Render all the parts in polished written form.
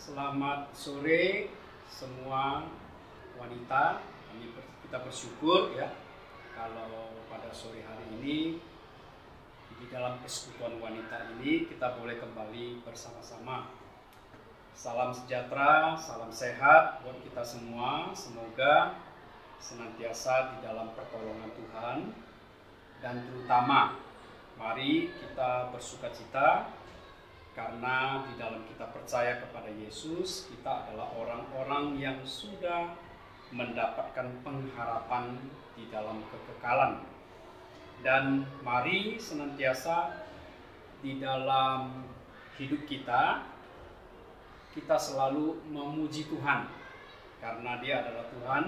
Selamat sore semua wanita. Kita bersyukur ya kalau pada sore hari ini di dalam persekutuan wanita ini kita boleh kembali bersama-sama. Salam sejahtera, salam sehat buat kita semua. Semoga senantiasa di dalam pertolongan Tuhan, dan terutama mari kita bersukacita karena di dalam kita percaya kepada Yesus, kita adalah orang-orang yang sudah mendapatkan pengharapan di dalam kekekalan. Dan mari senantiasa di dalam hidup kita selalu memuji Tuhan, karena Dia adalah Tuhan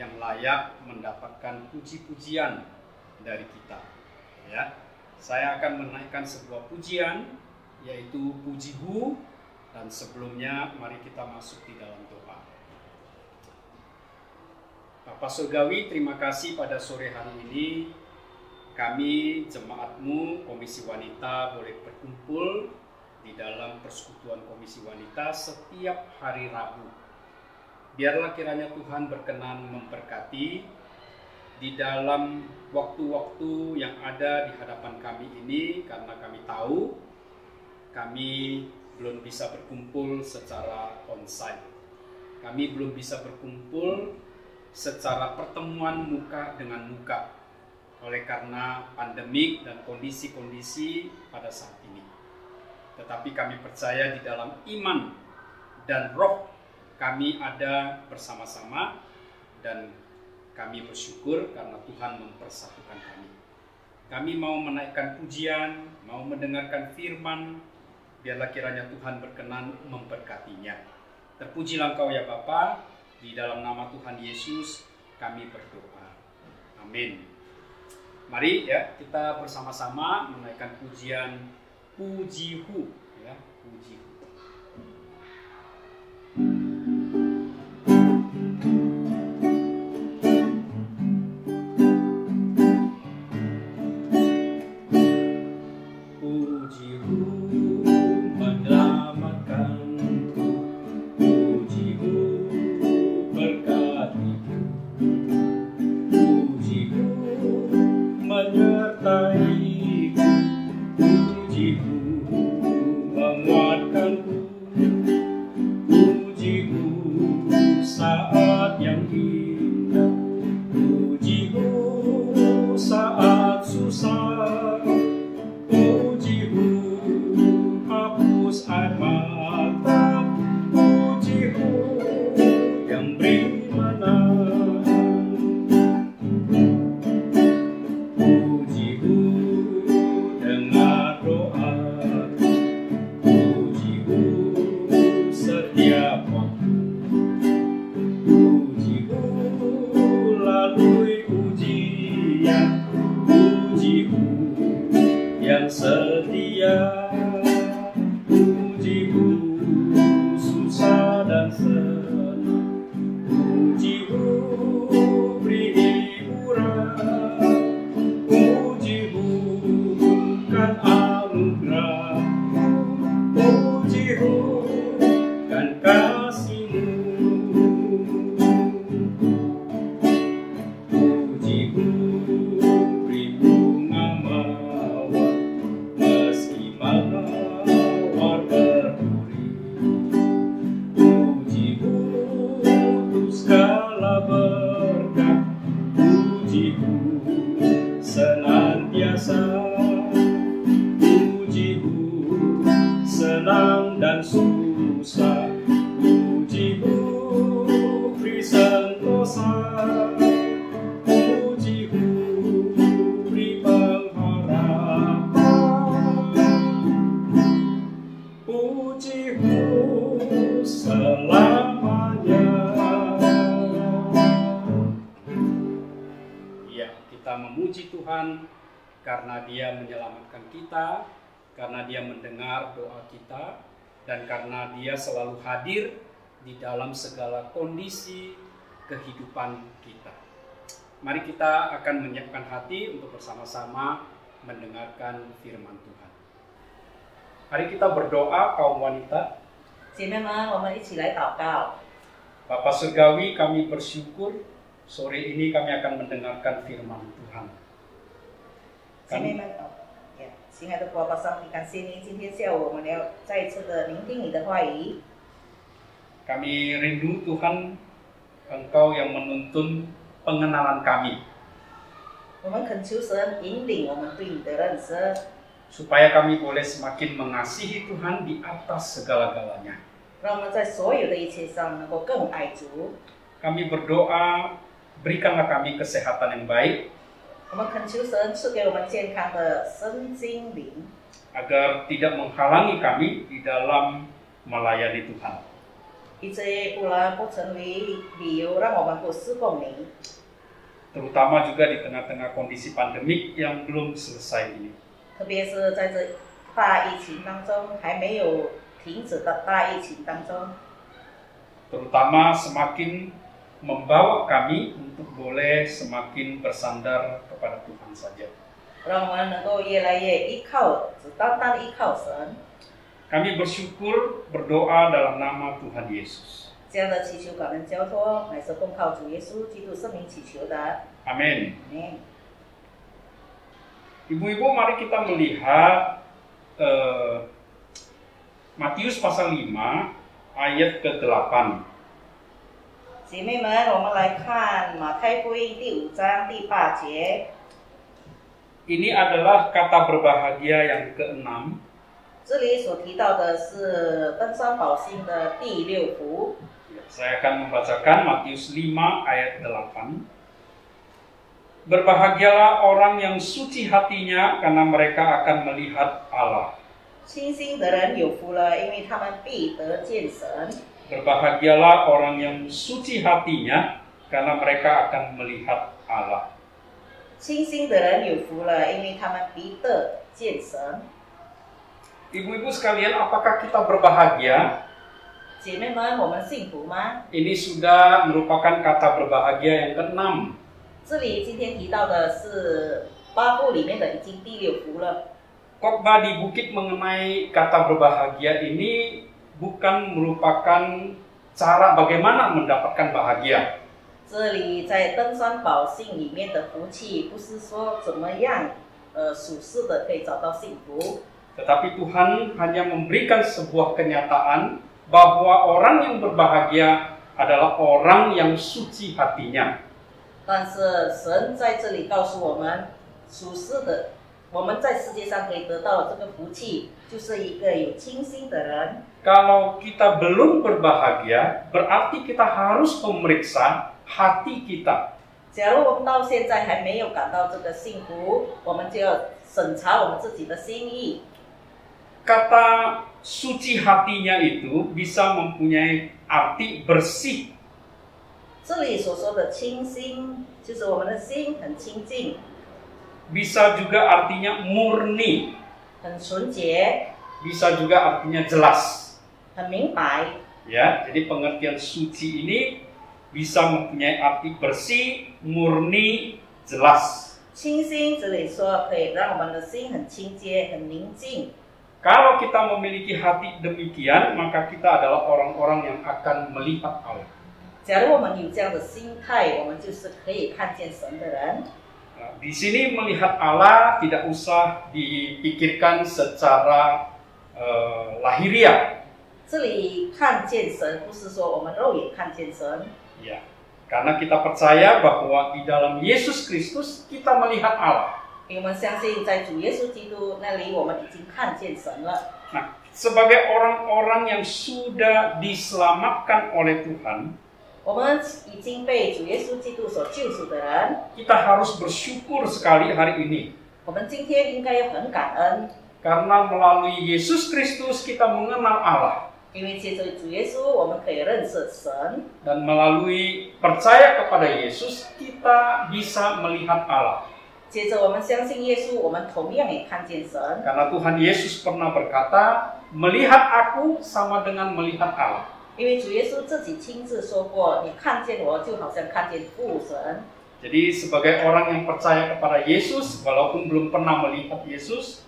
yang layak mendapatkan puji-pujian dari kita. Ya, saya akan menaikkan sebuah pujian, yaitu pujihu, dan sebelumnya mari kita masuk di dalam doa. Bapa Surgawi, terima kasih pada sore hari ini kami jemaatmu Komisi Wanita boleh berkumpul di dalam persekutuan Komisi Wanita setiap hari Rabu. Biarlah kiranya Tuhan berkenan memberkati di dalam waktu-waktu yang ada di hadapan kami ini, karena kami tahu kami belum bisa berkumpul secara onsite. Kami belum bisa berkumpul secara pertemuan muka dengan muka oleh karena pandemik dan kondisi-kondisi pada saat ini. Tetapi kami percaya di dalam iman dan roh kami ada bersama-sama, dan kami bersyukur karena Tuhan mempersatukan kami. Kami mau menaikkan pujian, mau mendengarkan firman. Biarlah kiranya Tuhan berkenan memberkatinya. Terpujilah Engkau ya Bapa, di dalam nama Tuhan Yesus kami berdoa. Amin. Mari ya kita bersama-sama menaikkan pujian pujihu ya, pujihu. Memuji Tuhan karena Dia menyelamatkan kita, karena Dia mendengar doa kita, dan karena Dia selalu hadir di dalam segala kondisi kehidupan kita. Mari kita akan menyiapkan hati untuk bersama-sama mendengarkan firman Tuhan. Mari kita berdoa kaum wanita. 姐妹们，我们一起来祷告。 Bapa Surgawi, kami bersyukur sore ini kami akan mendengarkan firman Tuhan. 姐妹们，亲爱的爸爸上帝，感谢您，今天下午我们要再一次的聆听你的话语。 Kami rindu Tuhan, Engkau yang menuntun pengenalan kami, 我们恳求神引领我们对你的认识， supaya kami boleh semakin mengasihi Tuhan di atas segala-galanya. 让我们在所有的一切上能够更爱主。 Kami berdoa, berikanlah kami kesehatan yang baik, 我们恳求神赐给我们健康的身心灵， agar tidak menghalangi kami di dalam melayani Tuhan. 以致不然不成为理由让我们不侍奉你。 Terutama juga di tengah-tengah kondisi pandemik yang belum selesai ini. 特别是在这大疫情当中还没有停止的大疫情当中， Terutama semakin membawa kami untuk boleh semakin bersandar kepada Tuhan saja. 让我们能够越来越依靠，只单单依靠神。 Kami bersyukur berdoa dalam nama Tuhan Yesus. 这样的祈求感恩交托，乃是奉靠主耶稣基督圣名祈求的。 Amin. 阿门。 Ibu-ibu, mari kita melihat Matius pasal 5 ayat ke-8. 姐妹们，我们来看马太福音第5章第8节。 Ini adalah kata berbahagia yang ke-6. 这里所提到的是登山宝训的第6福。 Saya akan membacakan Matius 5 ayat 8. Berbahagialah orang yang suci hatinya karena mereka akan melihat Allah. 清心的人有福了，因为他们必得见神。 Berbahagialah orang yang suci hatinya karena mereka akan melihat Allah. 清心的人有福了，因为他们必得见神。 Ibu-ibu sekalian, apakah kita berbahagia? 姐妹们，我们幸福吗？ Ini sudah merupakan kata berbahagia yang ke-6. 这里今天提到的是8福里面的已经第6福了。 Khotbah di bukit mengenai kata berbahagia ini bukan merupakan cara bagaimana mendapatkan bahagia. 这里在登山宝训里面的福气，不是说怎么样属世的可以找到幸福， Tetapi Tuhan hanya memberikan sebuah kenyataan bahwa orang yang berbahagia adalah orang yang suci hatinya. 但是神在这里告诉我们，属世的，我们在世界上可以得到这个福气，就是一个有清心的人。 Kalau kita belum berbahagia, berarti kita harus memeriksa hati kita. 假如我们到现在还没有感到这个幸福，我们就要审查我们自己的心意。 Kata suci hatinya itu bisa mempunyai arti bersih. 这里所说的清心，就是我们的心很清净、 Bisa juga artinya murni. 很纯洁、 Bisa juga artinya jelas. 很明白。 Ya, jadi pengertian suci ini bisa mempunyai arti bersih, murni, jelas. 清心这里说可以让我们的心很清洁、很宁静。 Kalau kita memiliki hati demikian, maka kita adalah orang-orang yang akan melihat Allah. 假如我们有这样的心态，我们就是可以看见神的人。 Nah, di sini melihat Allah tidak usah dipikirkan secara lahiriah. 这里看见神，不是说我们肉眼看见神， Ya, karena kita percaya bahwa di dalam Yesus Kristus kita melihat Allah. 因为我们相信在主耶稣基督那里，我们已经看见神了。 Nah, sebagai orang-orang yang sudah diselamatkan oleh Tuhan, 我们已经被主耶稣基督所救赎的人， kita harus bersyukur sekali hari ini. 我们今天应该要很感恩， Karena melalui Yesus Kristus kita mengenal Allah. 因为借着主耶稣，我们可以认识神， Dan melalui percaya kepada Yesus, kita bisa melihat Allah. 接着我们相信耶稣，我们同样也看见神。 Karena Tuhan Yesus pernah berkata, melihat aku sama dengan melihat Allah. 因为主耶稣自己亲自说过：“你看见我，就好像看见父神。” Jadi sebagai orang yang percaya kepada Yesus, walaupun belum pernah melihat Yesus,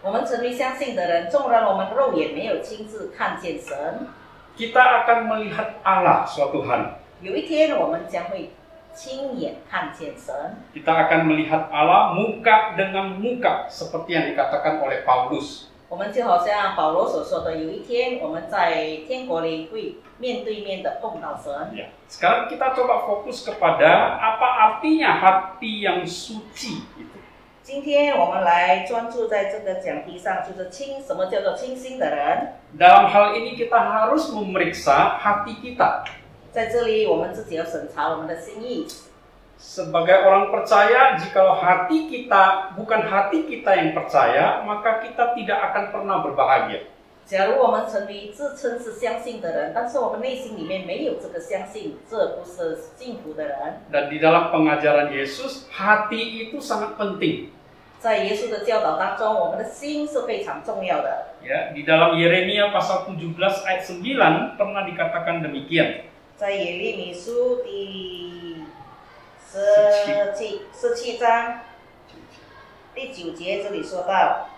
我们成为相信的人，纵然我们肉眼没有亲自看见神， kita akan melihat Allah suatu hari. 有一天我们将会亲眼看见神。 Kita akan melihat Allah muka dengan muka seperti yang dikatakan oleh Paulus. 我们就好像保罗所说的，有一天我们在天国里会面对面的碰到神。 Ya. Sekarang kita coba fokus kepada apa artinya hati yang suci itu. 今天我们来专注在这个讲题上，就是什么叫做清心的人。 Dalam hal ini kita harus memeriksa hati kita. 在这里，我们自己要审查我们的心意。 Sebagai orang percaya, jikalau hati kita bukan hati kita yang percaya, maka kita tidak akan pernah berbahagia. 假如我们成为自称是相信的人，但是我们内心里面没有这个相信，这不是幸福的人。 Dan di dalam pengajaran Yesus, hati itu sangat penting. 在耶稣的教导当中，我们的心是非常重要的。 Ya, di dalam Yeremia pasal 17 ayat 9 pernah dikatakan demikian. 在耶利米书第17章第9节这里说到，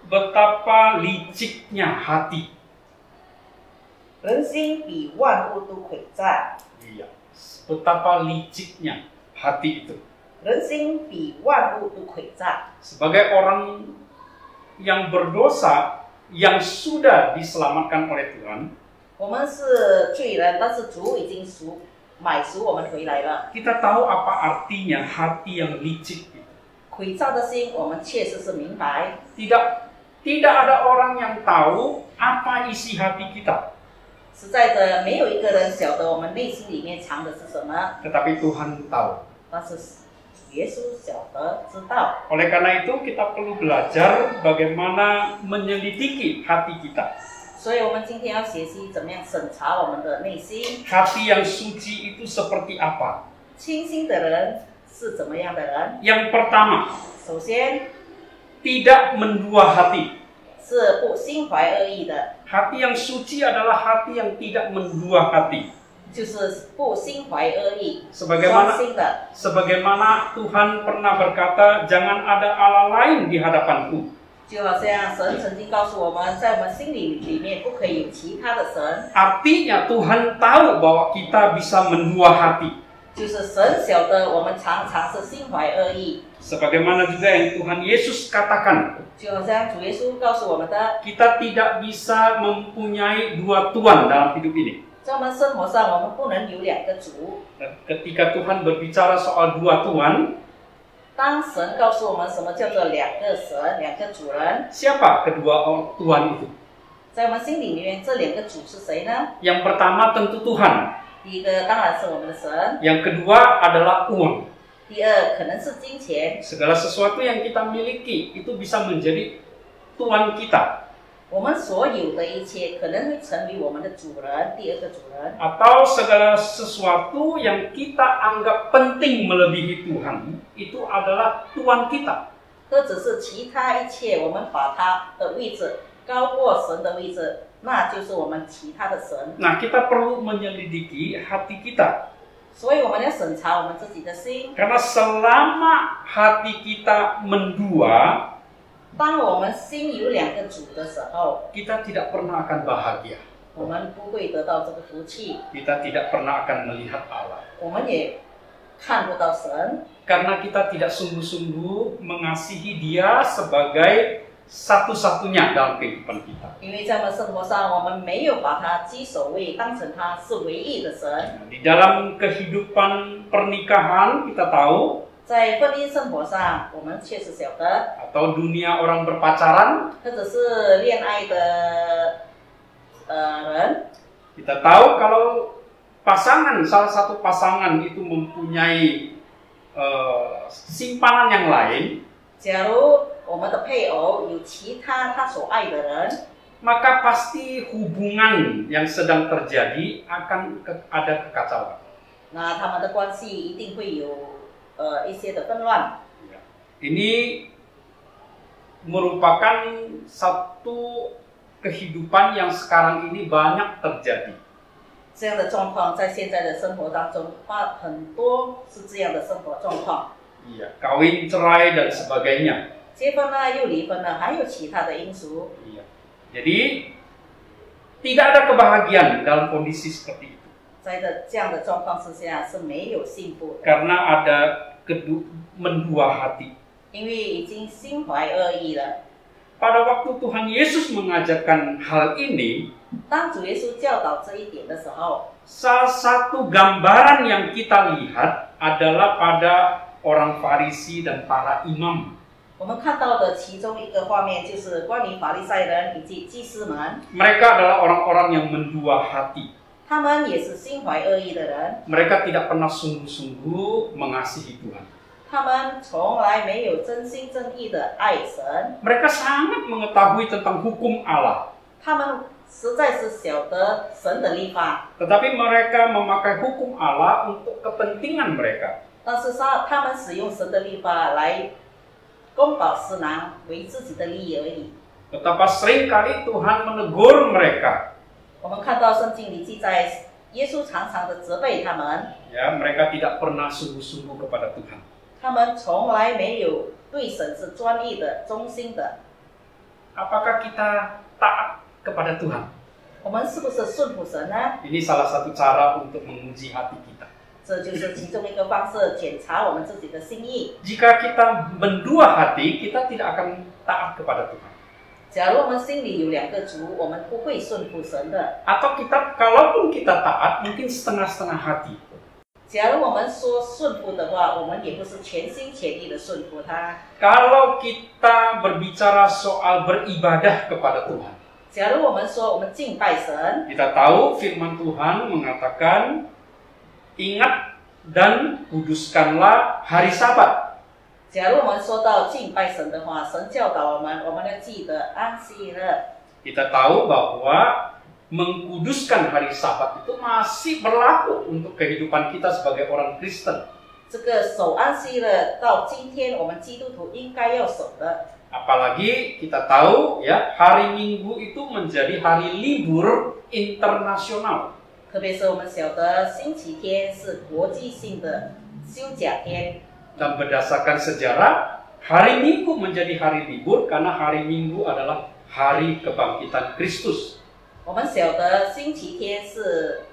Betapa liciknya hati. 人心比万物都诡诈， Iya, betapa liciknya hati itu. 人心比万物都诡诈。 Sebagai orang yang berdosa yang sudah diselamatkan oleh Tuhan, 我们是罪人，但是主已经买赎我们回来了。 kita tahu apa artinya hati yang licik itu. 诡诈的心，我们确实是明白。 Tidak ada orang yang tahu apa isi hati kita. 实在的，没有一个人晓得我们内心里面藏的是什么， Tetapi Tuhan tahu. 但是主耶稣晓得知道。 Oleh karena itu kita perlu belajar bagaimana menyelidiki hati kita. 所以，我们今天要学习怎么样审查我们的内心。 Hati yang suci itu seperti apa? 清心的人是怎么样的人？ Yang pertama, 首先 tidak mendua hati. 是不心怀恶意的， Hati yang suci adalah hati yang tidak mendua hati. 就是不心怀恶意， Sebagaimana 专心的。 Sebagaimana Tuhan pernah berkata, jangan ada Allah lain di hadapanku. 就好像神曾经告诉我们，在我们心里面不可以有其他的神， Artinya Tuhan tahu bahwa kita bisa mendua hati. 就是神晓得我们常常是心怀恶意。 Sebagaimana juga yang Tuhan Yesus katakan, 就好像主耶稣告诉我们的， kita tidak bisa mempunyai dua Tuhan dalam hidup ini. 在我们生活上，我们不能有两个主。 Ketika Tuhan berbicara soal dua Tuhan, 当神告诉我们什么叫做两个神、两个主人， siapa kedua Tuhan itu? 在我们心里面，这两个主是谁呢？ Yang pertama tentu Tuhan. 第一个当然是我们的神， Yang kedua adalah uang. 第二可能是金钱。 Segala sesuatu yang kita miliki itu bisa menjadi Tuhan kita. 我们所有的一切可能会成为我们的主人，第二个主人， Atau segala sesuatu yang kita anggap penting melebihi Tuhan, itu adalah Tuhan kita. 或者是其他一切，我们把它的位置高过神的位置，那就是我们其他的神。 Nah, kita perlu menyelidiki hati kita. 所以我们要审查我们自己的心。 Karena selama hati kita mendua, 当我们心有两个主的时候， kita tidak pernah akan bahagia. 我们不会得到这个福气， Kita tidak pernah akan melihat Allah. 我们也看不到神， Karena kita tidak sungguh-sungguh mengasihi Dia sebagai satu-satunya dalam kehidupan kita. 因为在我们生活上，我们没有把他居首位，当成他是唯一的神。 Di dalam kehidupan pernikahan kita tahu, 在婚姻生活上，我们确实晓得， atau dunia orang berpacaran, 或者是恋爱的人， kita tahu kalau salah satu pasangan itu mempunyai simpanan yang lain, 假如我们的配偶有其他他所爱的人， maka pasti hubungan yang sedang terjadi akan ada kekacauan. 那他们的关系一定会有一些的纷乱。 Ini merupakan satu kehidupan yang sekarang ini banyak terjadi. 这样的状况在现在的生活当中，很多是这样的生活状况。 Iya, kawin, cerai dan sebagainya. 结婚了又离婚了，还有其他的因素。 Iya. Jadi tidak ada kebahagiaan dalam kondisi seperti itu. 在这样的状况之下是没有幸福的， Karena ada mendua hati. 因为已经心怀恶意了。 Pada waktu Tuhan Yesus mengajarkan hal ini, 当主耶稣教导这一点的时候， salah satu gambaran yang kita lihat adalah pada orang Farisi dan para imam. 我们看到的其中一个画面就是关于法利赛人以及祭司们， Mereka adalah orang-orang yang mendua hati. 他们也是心怀恶意的人， Mereka tidak pernah sungguh-sungguh mengasihi Tuhan. 他们从来没有真心真意的爱神， Mereka sangat mengetahui tentang hukum Allah. 他们实在是晓得神的律法， Tetapi mereka memakai hukum Allah untuk kepentingan mereka. 但是他们使用神的律法来公报私囊，为自己的利益而已。 Betapa seringkali Tuhan menegur mereka. 我们看到圣经里记载，耶稣常常的责备他们， Ya, mereka tidak pernah sungguh-sungguh kepada Tuhan. 他们从来没有对神是专一的、忠心的。 Apakah kita taat kepada Tuhan? 我们是不是顺服神呢？ Ini salah satu cara untuk menguji hati kita. 这就是其中一个方式，检查我们自己的心意。 Jika kita mendua hati, kita tidak akan taat kepada Tuhan. 假如我们心里有两个主，我们不会顺服神的。 Atau kalaupun kita taat, mungkin setengah-setengah hati. 假如我们说顺服的话，我们也不是全心全意的顺服他。 Kalau kita berbicara soal beribadah kepada Tuhan, 假如我们说我们敬拜神， kita tahu firman Tuhan mengatakan, ingat dan kuduskanlah hari Sabat. 假如我们说到敬拜神的话，神教导我们要记得安息日。 Kita tahu bahwa mengkuduskan hari Sabat itu masih berlaku untuk kehidupan kita sebagai orang Kristen. 这个守安息日到今天，我们基督徒应该要守的。 Apalagi kita tahu ya, hari Minggu itu menjadi hari libur internasional. 特别是我们晓得星期天是国际性的休假天。 Dan berdasarkan sejarah, hari Minggu menjadi hari libur karena hari Minggu adalah hari kebangkitan Kristus. 我们晓得星期天是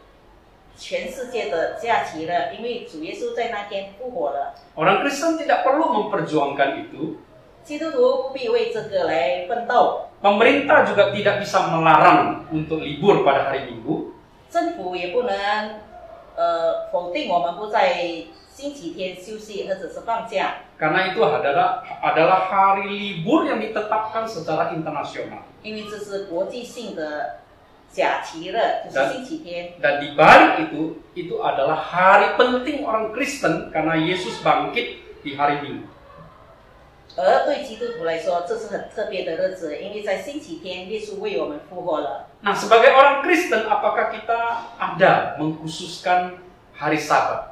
全世界的假期了，因为主耶稣在那天复活了。 Orang Kristen tidak perlu memperjuangkan itu. 基督徒不必为这个来奋斗， Pemerintah juga tidak bisa melarang untuk libur pada hari Minggu. 政府也不能否定我们不在星期天休息或者是放假， Karena itu adalah hari libur yang ditetapkan secara internasional. 因为这是国际性的假期了，就是星期天。 Dan di balik itu adalah hari penting orang Kristen karena Yesus bangkit di hari Minggu. 而对基督徒来说，这是很特别的日子，因为在星期天，耶稣为我们复活了。 Nah, sebagai orang Kristen, apakah kita ada mengkhususkan hari Sabat?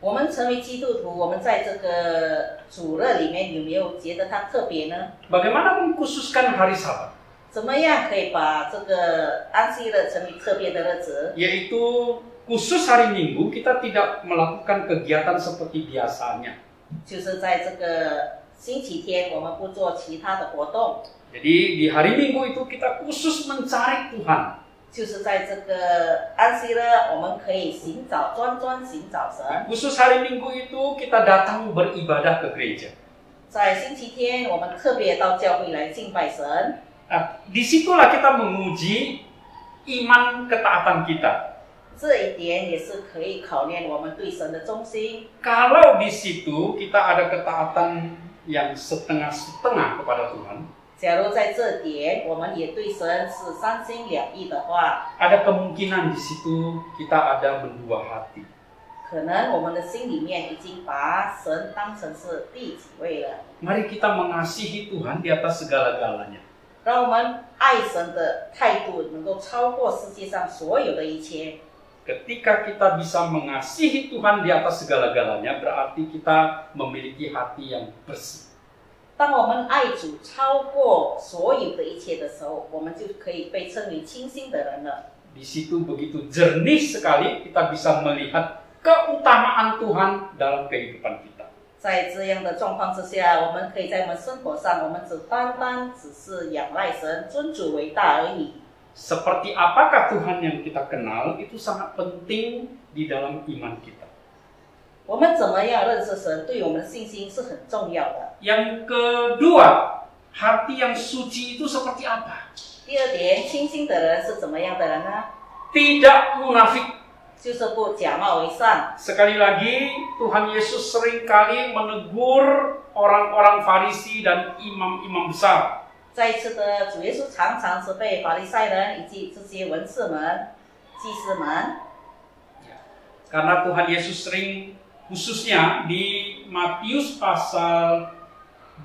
我们成为基督徒，我们在这个主日里面有没有觉得它特别呢？ Bagaimana mengkhususkan hari Sabat? 怎么样可以把这个安息日成为特别的日子？ Yaitu khusus hari Minggu kita tidak melakukan kegiatan seperti biasanya. 就是在这个星期天，我们不做其他的活动， Jadi di hari Minggu itu kita khusus mencari Tuhan. 就是在这个安息日，我们可以寻找专寻找神。 Khusus hari Minggu itu kita datang beribadah ke gereja. 在星期天，我们特别到教会来敬拜神。 Nah, disitulah kita menguji iman ketaatan kita. 这一点也是可以考验我们对神的忠心。 Kalau di situ kita ada ketaatan yang setengah-setengah kepada Tuhan, 假如在这点我们也对神是三心两意的话， ada kemungkinan di situ kita ada mendua hati. 可能我们的心里面已经把神当成是第几位了。 Mari kita mengasihi Tuhan di atas segala-galanya. 让我们爱神的态度能够超过世界上所有的一切。 Ketika kita bisa mengasihi Tuhan di atas segala-galanya, berarti kita memiliki hati yang bersih. 当我们爱主超过所有的一切的时候，我们就可以被称为清心的人了。 Di situ begitu jernih sekali kita bisa melihat keutamaan Tuhan dalam kehidupan kita. 在这样的状况之下，我们可以在我们生活上，我们单单只是仰赖神，尊主为大而已。 Seperti apakah Tuhan yang kita kenal itu sangat penting di dalam iman kita. 我们怎么样认识神，对我们的信心是很重要的。 Yang kedua, hati yang suci itu seperti apa? 第二点，清心的人是怎么样的人呢？ Tidak munafik. 就是不假冒为善。 Sekali lagi, Tuhan Yesus seringkali menegur orang-orang Farisi dan imam-imam besar. 再一次的，主耶稣常常是被法利赛人以及这些文士们、祭司们， Karena Tuhan Yesus sering, khususnya di Matius pasal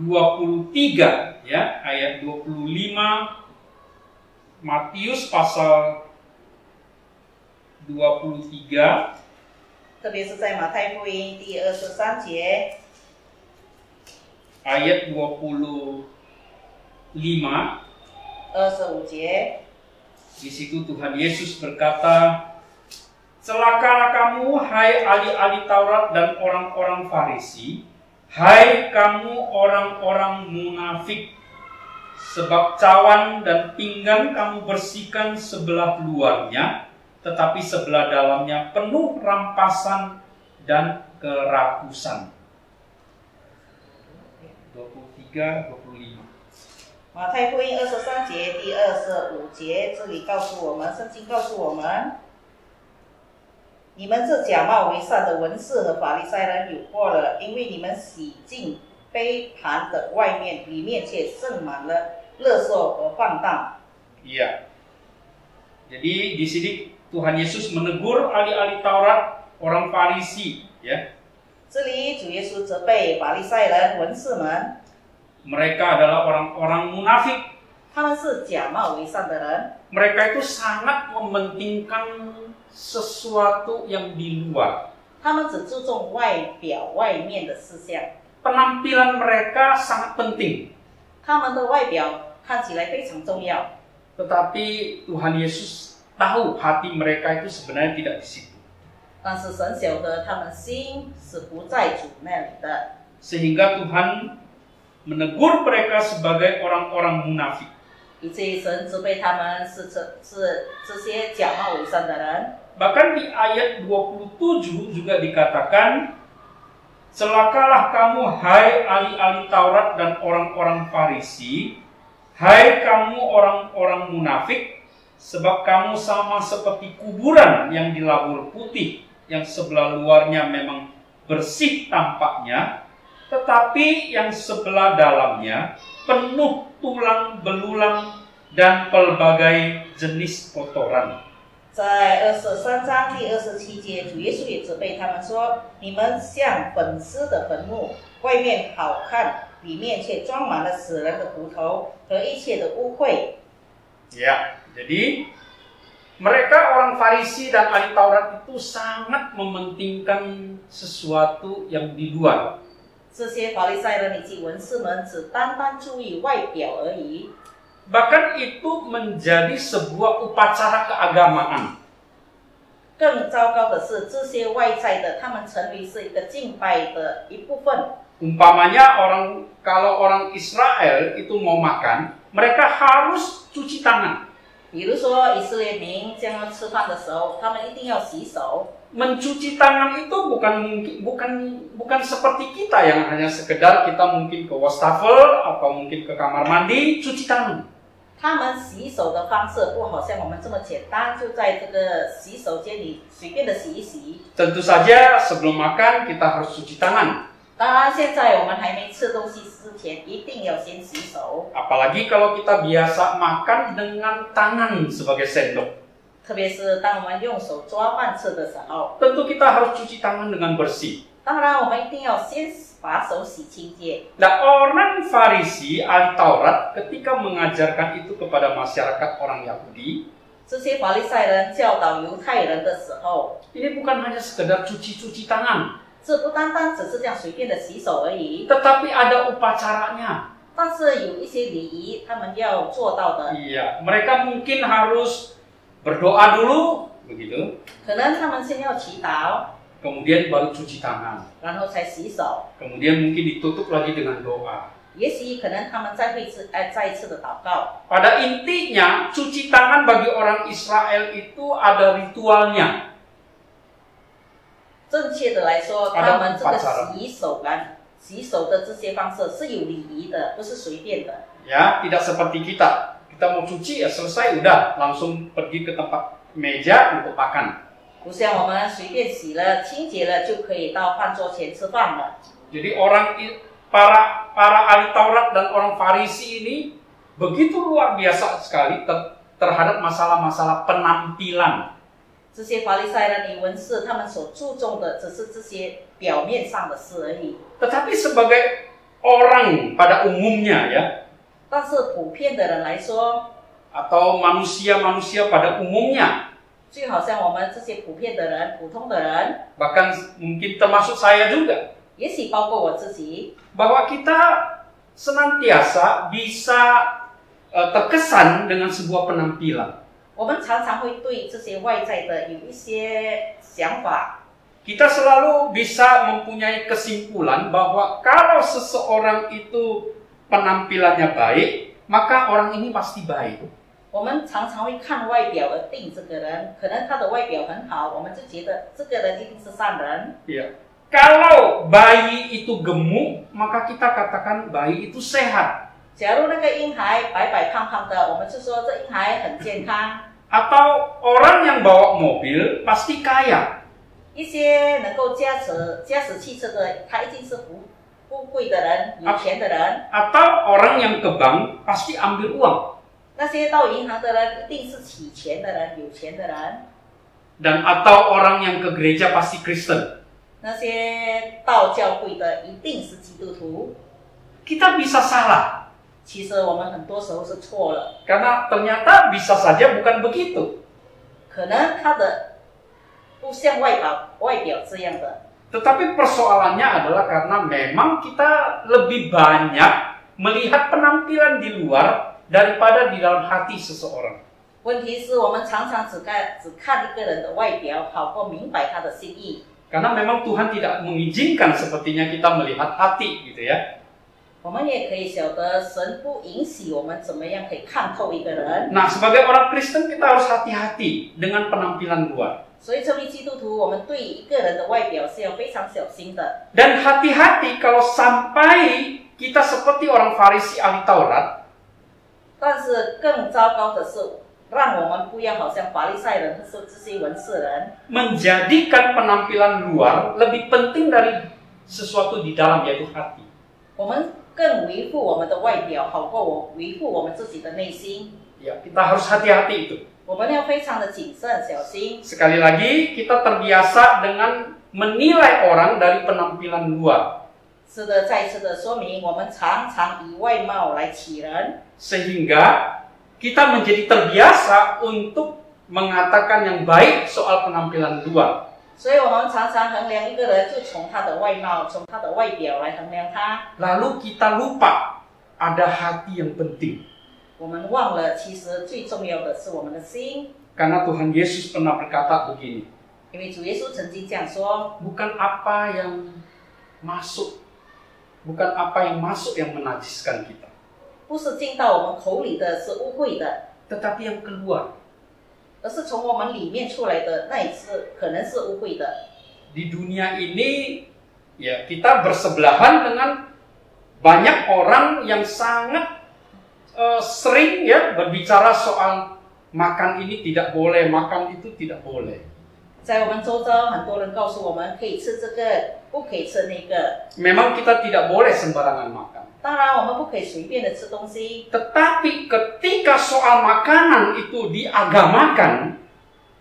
23 ya, ayat 25, Matius pasal 23, 特别是在马太福音第23节， ayat 25, 25节， di situ Tuhan Yesus berkata, celakalah kamu, hai ahli-ahli Taurat dan orang-orang Farisi, hai kamu orang-orang munafik, sebab cawan dan pinggan kamu bersihkan sebelah luarnya, tetapi sebelah dalamnya penuh rampasan dan kerakusan. 23, 25. 马太福音23节第25节，这里告诉我们，圣经告诉我们，你们这假冒为善的文士和法利赛人有祸了，因为你们洗净杯盘的外面，里面却盛满了勒索和放荡。 Iya. Jadi di sini Tuhan Yesus menegur ahli-ahli Taurat, orang Farisi, ya. 这里主耶稣责备法利赛人、文士们， Mereka adalah orang-orang munafik. 他们是假冒为善的人， Mereka itu sangat mementingkan sesuatu yang di luar. 他们只注重外表、外面的事项， Penampilan mereka sangat penting. 他们的外表看起来非常重要， Tetapi Tuhan Yesus tahu hati mereka itu sebenarnya tidak di situ. 但是神晓得他们心是不在主那里的， Sehingga Tuhan menegur mereka sebagai orang-orang munafik. 以至于神责备他们是这些假冒为善的人。 Bahkan di ayat 27 juga dikatakan, celakalah kamu hai ahli-ahli Taurat dan orang-orang Farisi, hai kamu orang-orang munafik, sebab kamu sama seperti kuburan yang dilabur putih, yang sebelah luarnya memang bersih tampaknya, tetapi yang sebelah dalamnya penuh tulang belulang dan pelbagai jenis kotoran. 在23章第27节，主耶稣也责备他们说：“你们像粉丝的坟墓，外面好看，里面却装满了死人的骨头和一切的污秽。” Ya, jadi mereka orang Farisi dan ahli Taurat itu sangat mementingkan sesuatu yang di luar. 这些法利赛人以及文士们只单单注意外表而已。 Bahkan itu menjadi sebuah upacara keagamaan. 更糟糕的是，这些外在的，他们成为是一个敬拜的一部分。 Umpamanya kalau orang Israel itu mau makan, mereka harus cuci tangan. 比如说，以色列民将要吃饭的时候，他们一定要洗手。 Mencuci tangan itu bukan seperti kita yang hanya sekedar kita mungkin ke wastafel atau mungkin ke kamar mandi cuci tangan. 他们洗手的方式不好像我们这么简单，就在这个洗手间里随便的洗一洗。 Tentu saja sebelum makan kita harus cuci tangan. 当然，现在我们还没吃东西之前，一定要先洗手。 Apalagi kalau kita biasa makan dengan tangan sebagai sendok. 特别是当我们用手抓饭吃的时候， Tentu kita harus cuci tangan dengan bersih. 当然我们一定要先把手洗清洁。 Nah, orang Farisi, ahli Taurat, ketika mengajarkan itu kepada masyarakat orang Yahudi, 这些法利赛人教导犹太人的时候， ini bukan hanya sekedar cuci-cuci tangan, 这不单单只是这样随便的洗手而已， tetapi ada upacaranya. 但是有一些礼仪他们要做到的。 Iya, mereka mungkin harus berdoa dulu, begitu. 可能他们先要祈祷， kemudian baru cuci tangan, 然后才洗手。 kemudian mungkin ditutup lagi dengan doa. 也许可能他们再一次的祷告。 Pada intinya, cuci tangan bagi orang Israel itu ada ritualnya. 正确的来说， ada 他们这个 upacara. 洗手的这些方式是有礼仪的，不是随便的。 Ya, tidak seperti kita. Kita mau cuci ya selesai, udah langsung pergi ke tempat meja untuk makan. 不像我们随便洗了、清洁了就可以到饭桌前吃饭了。 Jadi para ahli Taurat dan orang Farisi ini begitu luar biasa sekali terhadap masalah-masalah penampilan. 这些法利赛人与文士，他们所注重的只是这些表面上的事而已。 Tetapi sebagai orang pada umumnya ya, 但是普遍的人来说， atau manusia-manusia pada umumnya, 就好像我们这些普遍的人、普通的人， bahkan mungkin termasuk saya juga, 也许包括我自己， bahwa kita senantiasa bisa terkesan dengan sebuah penampilan. 我们常常会对这些外在的有一些想法。 Kita selalu bisa mempunyai kesimpulan bahwa kalau seseorang itu penampilannya baik, maka orang ini pasti baik. 我们常常会看外表而定这个人，可能他的外表很好，我们就觉得这个人一定是善人。 Ya. Kalau bayi itu gemuk, maka kita katakan bayi itu sehat. 假如那个婴孩白白胖胖的，我们就说这婴孩很健康。 Atau orang yang bawa mobil pasti kaya. 一些能够驾驶汽车的，他一定是富贵的人，有钱的人。 Atau orang yang ke bank pasti ambil uang. 那些到银行的人一定是起钱的人，有钱的人。 Dan atau orang yang ke gereja pasti Kristen. 那些到教会的一定是基督徒。 Kita bisa salah. 其实我们很多时候是错了， Karena ternyata bisa saja bukan begitu. 可能他的不像外表这样的。 Tetapi persoalannya adalah karena memang kita lebih banyak melihat penampilan di luar daripada di dalam hati seseorang. 问题是我们常常只看一个人的外表，好过明白他的心意。 Karena memang Tuhan tidak mengizinkan sepertinya kita melihat hati gitu ya. 我们也可以晓得，神不允许我们怎么样可以看透一个人。 Nah, sebagai orang Kristen kita harus hati-hati dengan penampilan luar. 所以，作为基督徒，我们对一个人的外表是要非常小心的。 Dan hati-hati kalau sampai kita seperti orang Farisi ahli Taurat. 但是更糟糕的是，让我们不要好像法利赛人或这些文士人， Menjadikan penampilan luar lebih penting dari sesuatu di dalam, yaitu hati. 我们更维护我们的外表，好过维护我们自己的内心。 Ya, kita harus hati-hati itu. 我们要非常的谨慎小心。 Sekali lagi, kita terbiasa dengan menilai orang dari penampilan luar. 是的，再一次的说明，我们常常以外貌来起人， Sehingga kita menjadi terbiasa untuk mengatakan yang baik soal penampilan luar. 所以我们常常衡量一个人，就从他的外貌、从他的外表来衡量他。 Lalu kita lupa ada hati yang penting. 我们忘了，其实最重要的是我们的心， Karena Tuhan Yesus pernah berkata begini, 因为主耶稣曾经这样说： bukan apa yang masuk yang menajiskan kita, 不是进到我们口里的是污秽的， tetapi yang keluar. 而是从我们里面出来的那一次可能是污秽的。 Di dunia ini, ya kita bersebelahan dengan banyak orang yang sangat sering ya berbicara soal makan ini tidak boleh, makan itu tidak boleh. 在我们周遭，很多人告诉我们可以吃这个，不可以吃那个。 Memang kita tidak boleh sembarangan makan. 当然，我们不可以随便的吃东西。 Tetapi ketika soal makanan itu diagamakan,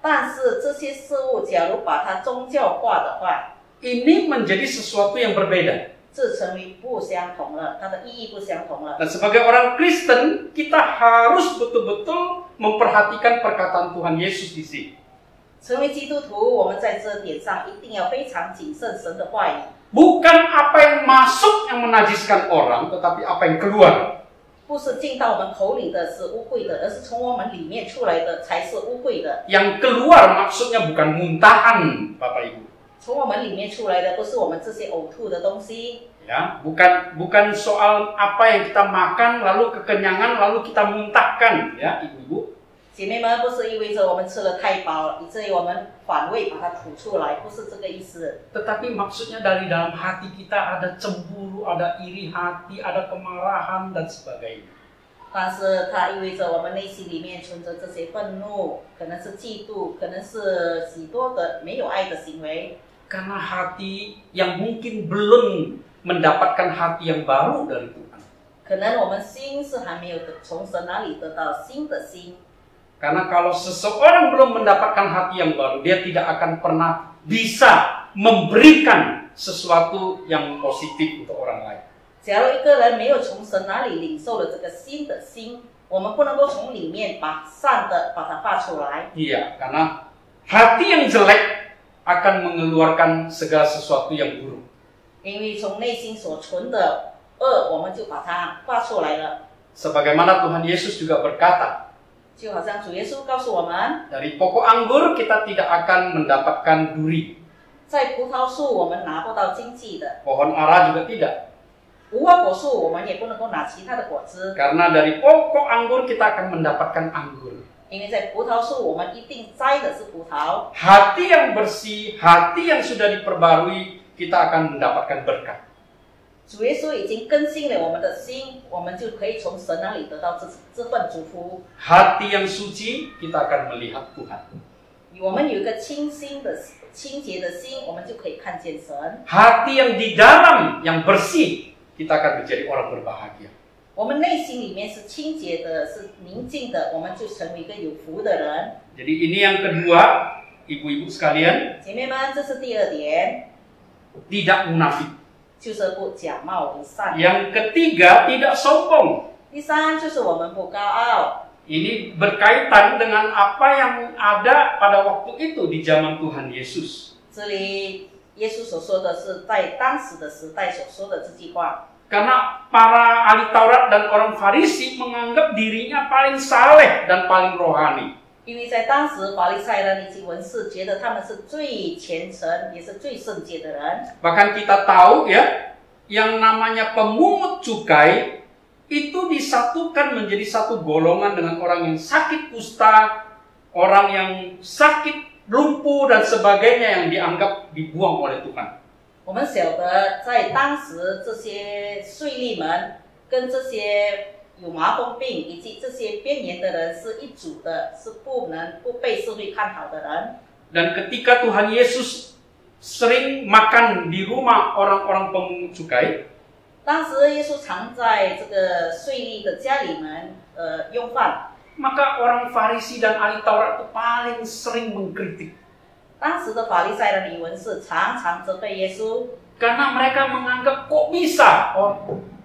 但是这些事物，假如把它宗教化的话， ini menjadi sesuatu yang berbeda. 这成为不相同了，它的意义不相同了。 Dan sebagai orang Kristen, kita harus betul-betul memperhatikan perkataan Tuhan Yesus di sini. 成为基督徒，我们在这点上一定要非常谨慎神的话语。 Bukan apa yang masuk yang menajiskan orang, tetapi apa yang keluar. 不是进到我们口里的是污秽的，而是从我们里面出来的才是污秽的。 Yang keluar maksudnya bukan muntahan, Bapak Ibu. 从我们里面出来的不是我们这些呕吐的东西。 Ya, bukan soal apa yang kita makan lalu kekenyangan lalu kita muntahkan, ya ibu-ibu. 姐妹们，不是意味着我们吃了太饱，以至于我们反胃把它吐出来，不是这个意思。 Tetapi maksudnya dari dalam hati kita ada cemburu, ada iri hati, ada kemarahan dan sebagainya. 但是它意味着我们内心里面存着这些愤怒，可能是嫉妒，可能是许多的没有爱的行为。 Karena hati yang mungkin belum mendapatkan hati yang baru dari Tuhan. 可能我们心是还没有从神那里得到新的心。 Karena kalau seseorang belum mendapatkan hati yang baru, dia tidak akan pernah bisa memberikan sesuatu yang positif untuk orang lain. 假如一个人没有从神那里领受了这个新的心，我们不能够从里面把善的把它发出来。 Iya, karena hati yang jelek akan mengeluarkan segala sesuatu yang buruk. 因为从内心所存的恶，我们就把它发出来了。 Sebagaimana Tuhan Yesus juga berkata, 就好像主耶稣告诉我们， dari pokok anggur kita tidak akan mendapatkan duri. 在葡萄树我们拿不到经济的， Pohon ara juga tidak. 无花果树我们也不能够拿其他的果子， Karena dari pokok anggur kita akan mendapatkan anggur. 因为在葡萄树我们一定摘的是葡萄。 Hati yang bersih, hati yang sudah diperbarui, kita akan mendapatkan berkat. 主耶稣已经更新了我们的心，我们就可以从神那里得到这份祝福。 Hati yang suci, kita akan melihat Tuhan. 我们有一个清洁的心，我们就可以看见神。 Hati yang di dalam, yang bersih, kita akan menjadi orang berbahagia. 我们内心里面是清洁的，是宁静的，我们就成为一个有福的人。 Jadi ini yang kedua, ibu-ibu sekalian, 姐妹们，这是第二点， tidak munafik. 就是不假冒为善。 Yang ketiga, tidak sombong. 第三就是我们不高傲， Ini berkaitan dengan apa yang ada pada waktu itu di zaman Tuhan Yesus. 这里耶稣所说的是在当时的时代所说的这句话。 Karena para ahli Taurat dan orang Farisi menganggap dirinya paling saleh dan paling rohani. 因为在当时法利赛人以及文士觉得他们是最虔诚也是最圣洁的人。 Bahkan kita tahu ya, yang namanya pemungut cukai itu disatukan menjadi satu golongan dengan orang yang sakit kusta, orang yang sakit lumpuh dan sebagainya yang dianggap dibuang oleh Tuhan. 我们晓得在当时这些税吏们跟这些有麻风病以及这些边缘的人是一组的，是不被社会看好的人。 Dan ketika Tuhan Yesus sering makan di rumah orang-orang pemungut cukai, 当时耶稣常在这个税吏的家里面用饭， maka orang Farisi dan ahli Taurat itu paling sering mengkritik. 当时的法利赛人与文士常常责备耶稣， Karena mereka menganggap kok bisa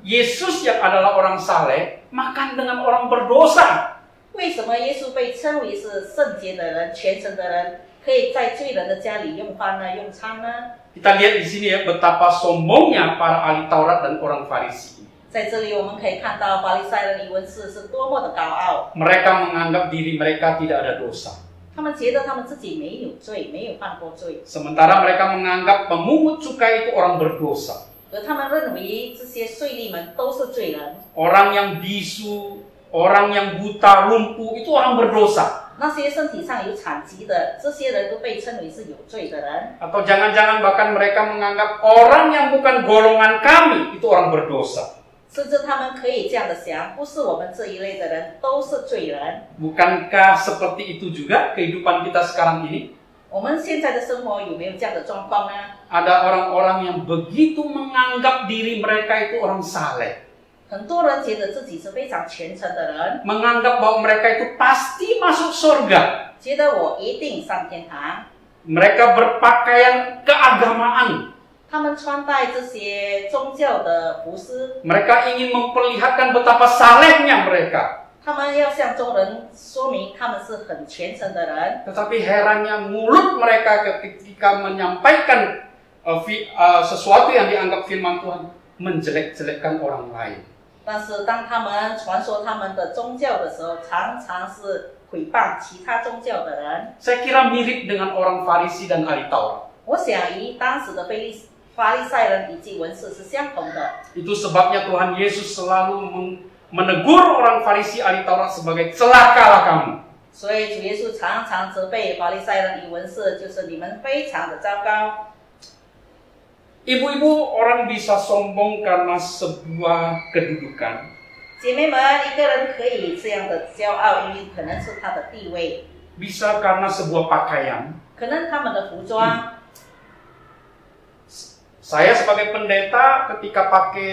Yesus yang adalah orang saleh makan dengan orang berdosa. 为什么耶稣被称为是圣洁的人、虔诚的人，可以在罪人的家里用饭呢、用餐呢？ Kita lihat di sini ya betapa sombongnya para ahli Taurat dan orang Farisi. 在这里我们可以看到法利赛人与文士是多么的高傲， Mereka menganggap diri mereka tidak ada dosa. 他们觉得他们自己没有罪，没有犯过罪， Sementara mereka menganggap pemungut cukai itu orang berdosa. 而他们认为这些税吏们都是罪人。 Orang yang bisu, orang yang buta, lumpuh itu orang berdosa. 那些身体上有残疾的，这些人都被称为是有罪的人。 Atau jangan-jangan bahkan mereka menganggap orang yang bukan golongan kami itu orang berdosa. 甚至他们可以这样的想，不是我们这一类的人都是罪人。 Bukankah seperti itu juga kehidupan kita sekarang ini? 我们现在的生活有没有这样的状况呢？ Ada orang-orang yang begitu menganggap diri mereka itu orang saleh. 很多人觉得自己是非常虔诚的人， Menganggap bahwa mereka itu pasti masuk surga. 觉得我一定上天堂。 Mereka berpakaian keagamaan. 他们穿戴这些宗教的服饰， Mereka ingin memperlihatkan betapa salehnya mereka. 他们要向众人说明他们是很虔诚的人。 Tetapi herannya mulut mereka ketika menyampaikan sesuatu yang dianggap firman Tuhan menjelek-jelekkan orang lain. 但是当他们传说他们的宗教的时候，常常是毁谤其他宗教的人。 Saya kira mirip dengan orang Farisi dan ahli Taurat. 我想与当时的法利赛人以及文士是相同的。 Itu sebabnya Tuhan Yesus selalu menegur orang Farisi ahli Taurat sebagai celakalah kamu. 所以主耶稣常常责备法利赛人与文士，就是你们非常的糟糕。 Ibu-ibu, orang bisa sombong karena sebuah kedudukan. 姐妹们，一个人可以这样的骄傲，因为可能是他的地位， Bisa karena sebuah pakaian. 可能他们的服装。 Saya sebagai pendeta ketika pakai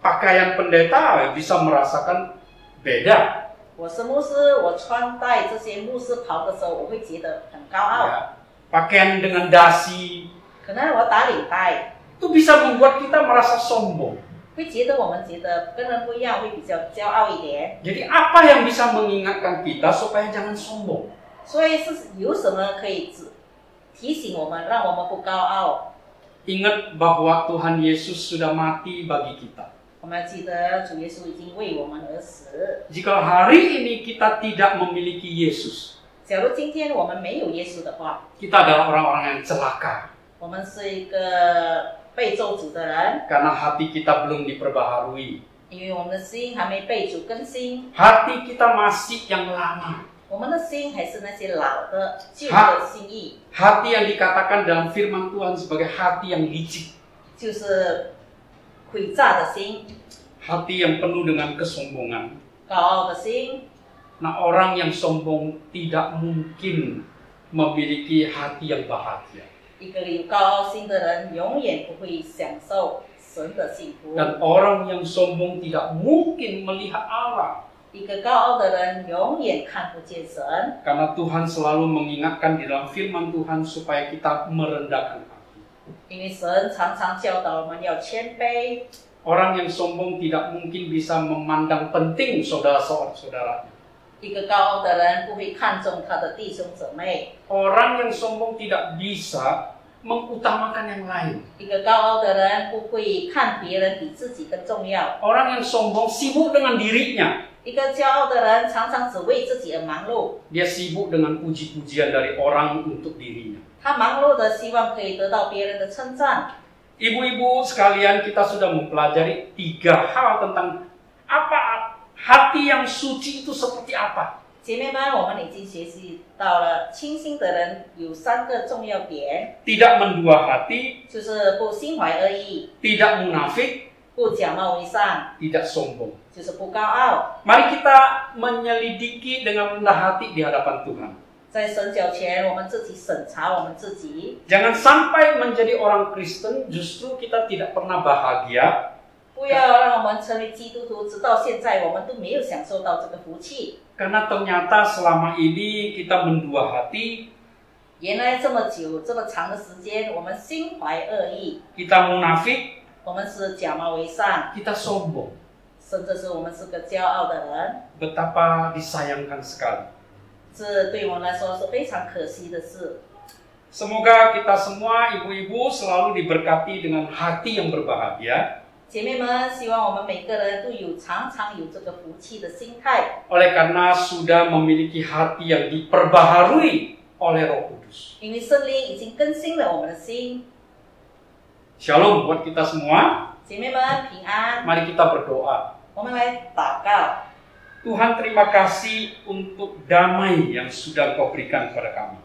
pakaian pendeta bisa merasakan beda. 我是牧师，我穿戴这些牧师袍的时候，我会觉得很高傲。 Ya, pakaian dengan dasi 可能我打领带， itu bisa membuat kita merasa sombong. 会觉得我们觉得跟人不一样，会比较骄傲一点。 Jadi apa yang bisa mengingatkan kita supaya jangan sombong? 所以是有什么可以提醒我们，让我们不高傲？ Ingat bahwa Tuhan Yesus sudah mati bagi kita. 我们要记得主耶稣已经为我们而死。 Jika hari ini kita tidak memiliki Yesus, 假如今天我们没有耶稣的话， kita adalah orang-orang yang celaka. 我们是一个被咒诅的人， Karena hati kita belum diperbaharui. 因为我们的心还没被主更新， Hati kita masih yang lama. 我们的心还是那些老的旧的心意， Hati yang dikatakan dalam firman Tuhan sebagai hati yang licik. 就是诡诈的心、 Hati yang penuh dengan kesombongan. 高傲的心。 Nah, orang yang sombong tidak mungkin memiliki hati yang bahagia. 一个有高傲心的人，永远不会享受神的幸福。 Dan orang yang sombong tidak mungkin melihat Allah. 一个高傲的人，永远看不见神。 Karena Tuhan selalu mengingatkan di dalam firman Tuhan supaya kita merendahkan hati. 因为神常常教导我们要谦卑。 Orang yang sombong tidak mungkin bisa memandang penting saudara-saudaranya. 一个高傲的人不会看重他的弟兄姊妹。 Orang yang sombong tidak bisa mengutamakan yang lain. 一个高傲的人不会看别人比自己更重要。 Orang yang sombong sibuk dengan dirinya. 一个骄傲的人常常只为自己而忙碌， Dia sibuk dengan puji-pujian dari orang untuk dirinya. 他忙碌的希望可以得到别人的称赞。 Ibu-ibu sekalian, kita sudah mempelajari 3 hal tentang apa hati yang suci itu seperti apa. 姐妹们，我们已经学习到了清心的人有3个重要点， Tidak mendua hati, 就是不心怀恶意， tidak munafik, 不假冒为善， tidak sombong. 就是不高傲。 Mari kita menyelidiki dengan rendah hati di hadapan Tuhan. 在神脚前，我们自己审查我们自己， Jangan sampai menjadi orang Kristen justru kita tidak pernah bahagia. 不要让我们成为基督徒，直到现在我们都没有享受到这个福气。 Karena ternyata selama ini kita mendua hati, 原来这么久、这么长的时间，我们心怀恶意， kita munafik, 我们是假冒为善， kita sombong. 甚至是我们是个骄傲的人， Betapa disayangkan sekali. 这对我们来说是非常可惜的事。 Semoga kita semua ibu-ibu selalu diberkati dengan hati yang berbahagia. 姐妹们，希望我们每个人都常常有这个福气的心态， Oleh karena sudah memiliki hati yang diperbaharui oleh Roh Kudus. 因为圣灵已经更新了我们的心。 Shalom buat kita semua. 姐妹们平安， Mari kita berdoa. 我们来祷告。 Tuhan, terima kasih untuk damai yang sudah Kau berikan kepada kami.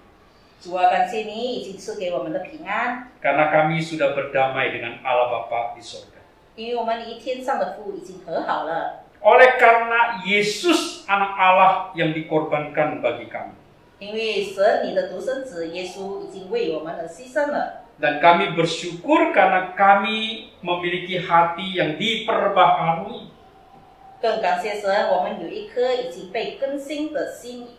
主啊，感谢你已经赐给我们的平安， Karena kami sudah berdamai dengan Allah Bapa di sorga. 因为我们与天上的父已经和好了。 Oleh karena Yesus anak Allah yang dikorbankan bagi kami. 因为神你的独生子耶稣已经为我们而牺牲了， Dan kami bersyukur karena kami memiliki hati yang diperbaharui. 更感谢神，我们有一颗已经被更新的心，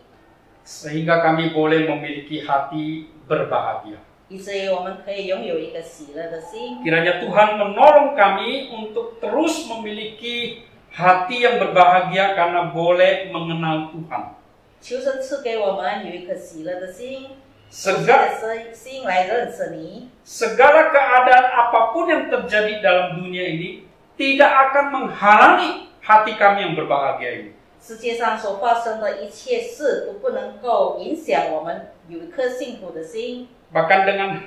Sehingga kami boleh memiliki hati berbahagia. 以至于我们可以拥有一个喜乐的心。 Kiranya Tuhan menolong kami untuk terus memiliki hati yang berbahagia karena boleh mengenal Tuhan. 求神赐给我们有一颗喜乐的心， Segala 心来认识你。 keadaan apapun yang terjadi dalam dunia ini tidak akan menghalangi hati kami yang berbahagia ini. 世界上所发生的一切事都不能够影响我们有一颗幸福的心。 Bahkan dengan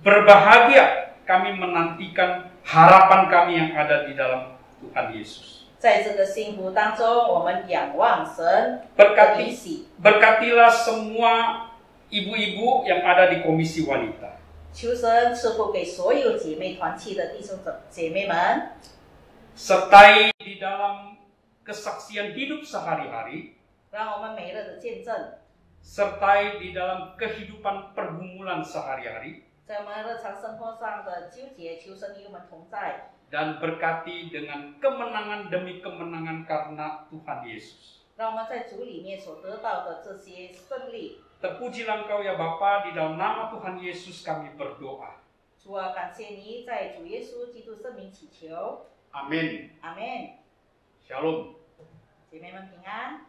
Berbahagia kami menantikan harapan kami yang ada di dalam Tuhan Yesus. 在这个幸福当中，我们仰望神的允许。 Berkatilah semua ibu-ibu yang ada di Komisi Wanita. 求神赐福给所有姐妹团契的弟兄姐妹们， Sertai di dalam kesaksian hidup sehari-hari, 让我们每日的见证， sertai di dalam kehidupan pergumulan sehari-hari, 在我们日常生活上的纠结，求神与我们同在。 dan berkati dengan kemenangan demi kemenangan karena Tuhan Yesus. 让我们在主里面所得到的这些胜利， Terpujilah Engkau ya Bapa, di dalam nama Tuhan Yesus kami berdoa. 主啊，感谢你在主耶稣基督圣名祈求， Amin. 阿门。 Shalom. 姐妹们平安。